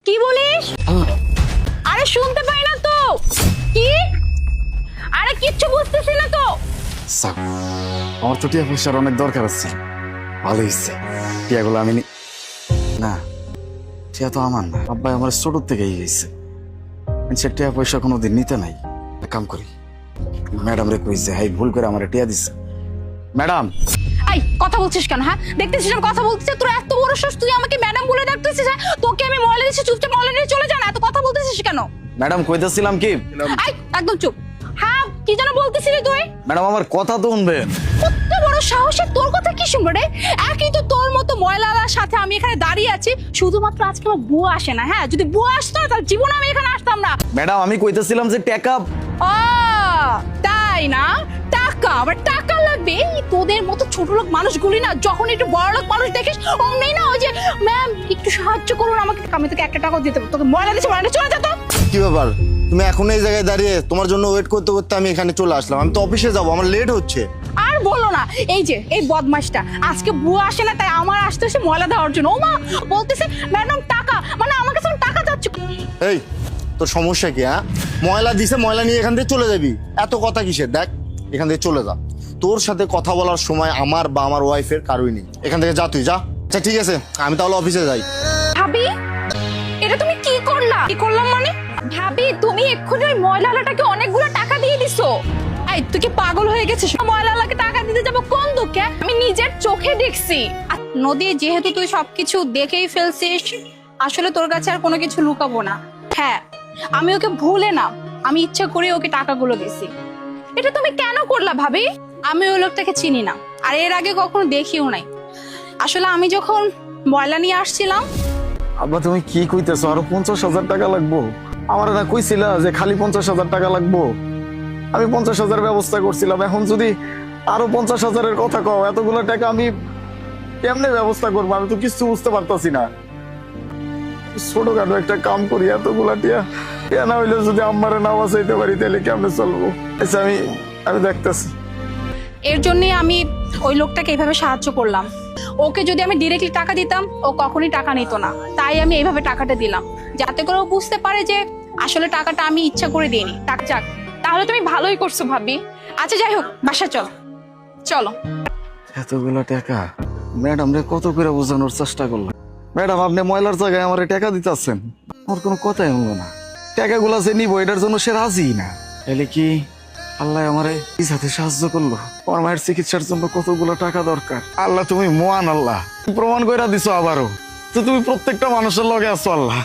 কি বলিস? আরে শুনতে পাই না তো। কি? আরে কিচ্ছু বুঝতেছি না তো। স্যার, আমার তো টিয়া পয়সার অনেক দরকার আছে। ভালো হয়েছে টিয়াগুলো আমি না, টিয়া তো আমার না, আব্বাই আমার ছোট থেকেই গেছে। সে টিয়া পয়সা কোনোদিন নিতে নাই। এক কাম করি, ম্যাডাম রে কইছে হাই ভুল করে আমার টিয়া দিছে। ম্যাডাম, এই কথা বলছিস কেন? হ্যাঁ দেখতেছিস আমি কথা বলতেছি, তোর এত বড় সাহস, তুই আমাকে ম্যাডাম বলে ডাকতেছিস? হ্যাঁ তোকে আমি ময়লা দিচ্ছি, চুপচাপ ময়লা নিয়ে চলে যা না, এত কথা বলতেছিস কেন? ম্যাডাম কইতেছিলাম কি? এই একদম চুপ। হ্যাঁ কি যেন বলতেছিলি তুই? ম্যাডাম আমার কথা তো শুনবেন। কত বড় সাহসে তোর কথা কি শুনবো রে? একই তো তোর মতো ময়লার সাথে আমি এখানে দাঁড়িয়ে আছি, শুধুমাত্র আজকে আমার বুয়া আসে না। হ্যাঁ যদি বুয়া আসতো না তাহলে জীবনে আমি এখানে আসতাম না। ম্যাডাম আমি কইতেছিলাম যে টাকা। ও তাই না? টাকা, আবার টাকা লাগবে? এই তোদের মতো ছোট লোক মানুষগুলি না, যখন একটু বড় লোক মানুষ দেখিস অমনি না ওই যে ম্যাম একটু সাহায্য করুন আমাকে, আমি তোকে 1 টাকাও দিতে পারবো। তোকে ময়লা দিচ্ছে, ময়লা চলে যেত। কি ব্যাপার, তুমি এখন এই জায়গায় দাঁড়িয়ে তোমার জন্য ওয়েট করতে করতে আমি এখানে চলে আসলাম। আমি তো অফিসে যাবো, আমার লেট হচ্ছে। আর বলো না, এই যে এই বদমাশটা আজকে বুয়া আসে না, তাই আমার আসতে এসে ময়লা দেওয়ার জন্য ও মা বলতেছে ম্যাডাম টাকা, মানে আমার কাছে টাকা চাচ্ছ। এই তোর সমস্যা কি? হ্যাঁ ময়লা দিছে, ময়লা নিয়ে এখান থেকে চলে যাবি। এত কথা কিসের? দেখ এখান থেকে চলে যা, তোর সাথে কথা বলার সময় আমার বা আমার ওয়াইফের কারোই নেই। এখান থেকে যা, তুই যা। আচ্ছা ঠিক আছে, আমি তাহলে অফিসে যাই। ভাবি এটা তুমি কি করলা? কি করলাম মানে? ভাবি তুমি এক্ষুনি ওই ময়লাটাকে অনেকগুলো টাকা দিয়ে দিছো। এই তুই কি পাগল হয়ে গেছিস? ময়লালাকে টাকা দিতে যাবো কোন দুঃখে? আমি নিজের চোখে দেখছি। আর নদী, যেহেতু তুই সবকিছু দেখেই ফেলছিস, আসলে তোর কাছে আর কোনো কিছু লুকাবো না। হ্যাঁ আমি ওকে ভুলে না, আমি ইচ্ছা করে ওকে টাকাগুলো দিছি। এটা তুমি কেন করলা ভাবি? আমি ওই লোকটাকে চিনি না, আর এর আগে কখনো দেখিও নাই। আসলে আমি যখন ময়লা নিয়ে আসছিলাম। আব্বা তুমি কি কইতেছো? আরো 50,000 টাকা লাগবো? আমার না কইছিলা যে খালি 50,000 টাকা লাগবো? আমি 50,000 ব্যবস্থা করছিলাম, এখন যদি আরো 50,000-এর কথা কও, এতগুলো টাকা আমি কেমনে ব্যবস্থা করবো? আমি তো কিছু বুঝতে পারতাছি না। ছোটখাটো একটা কাম করি, এতগুলা টিয়া টিয়া না হইলে যদি আম্মারে না বাঁচাইতে পারি তাহলে কেমনে চলবো? আচ্ছা আমি দেখতেছি। এর জন্য আমি ওই লোকটাকে এইভাবে সাহায্য করলাম। ওকে যদি আমি ডিরেক্টলি টাকা দিতাম ও কখনোই টাকা নিত না, তাই আমি এইভাবে টাকাটা দিলাম, যাতে করে ও বুঝতে পারে যে আসলে টাকাটা আমি ইচ্ছা করে দিইনি। টাকা যাক, তাহলে তুমি ভালোই করছো ভাবি। আচ্ছা যাই হোক, বাসা চলো চলো। এতগুলো টাকা ম্যাডাম রে কত করে বোঝানোর চেষ্টা করলাম। ম্যাডাম আপনি ময়লার জায়গায় আমার টাকা দিতেছেন, আমার কোনো কথাই হলো না। টাকাগুলা যে নিবো এটার জন্য সে রাজি না। তাহলে কি আল্লাহ আমারে এই সাথে সাহায্য করলো? আমার মায়ের চিকিৎসার জন্য কতগুলো টাকা দরকার। আল্লাহ তুমি মহান, আল্লাহ প্রমাণ করে দিছো আবারও তো তুমি প্রত্যেকটা মানুষের লগে আছো আল্লাহ।